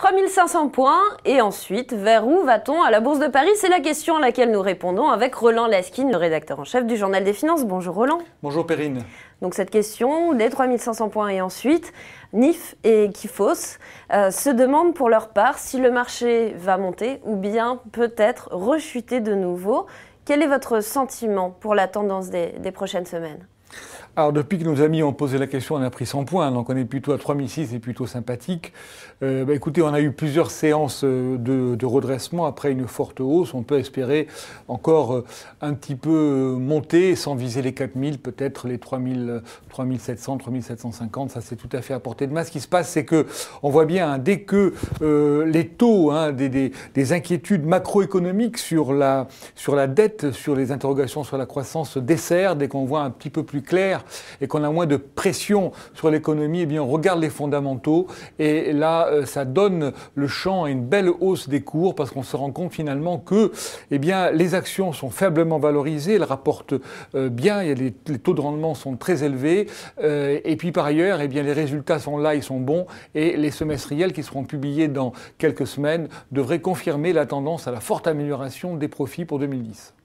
3500 points et ensuite, vers où va-t-on à la Bourse de Paris? C'est la question à laquelle nous répondons avec Roland Laskin, le rédacteur en chef du Journal des Finances. Bonjour Roland. Bonjour Perrine. Donc cette question, des 3500 points et ensuite, NIF et Kifos se demandent pour leur part si le marché va monter ou bien peut-être rechuter de nouveau. Quel est votre sentiment pour la tendance des prochaines semaines ? Alors depuis que nos amis ont posé la question, on a pris 100 points, donc on est plutôt à 3006, c'est plutôt sympathique. Écoutez, on a eu plusieurs séances de redressement après une forte hausse. On peut espérer encore un petit peu monter sans viser les 4000, peut-être les 3700, 3750, ça c'est tout à fait à portée de main. Ce qui se passe, c'est que on voit bien, dès que les taux, des inquiétudes macroéconomiques sur la dette, sur les interrogations sur la croissance se desserrent, dès qu'on voit un petit peu plus clair et qu'on a moins de pression sur l'économie, eh bien on regarde les fondamentaux et là ça donne le champ à une belle hausse des cours parce qu'on se rend compte finalement que eh bien les actions sont faiblement valorisées, elles rapportent bien, les taux de rendement sont très élevés et puis par ailleurs eh bien les résultats sont là, ils sont bons et les semestriels qui seront publiés dans quelques semaines devraient confirmer la tendance à la forte amélioration des profits pour 2010.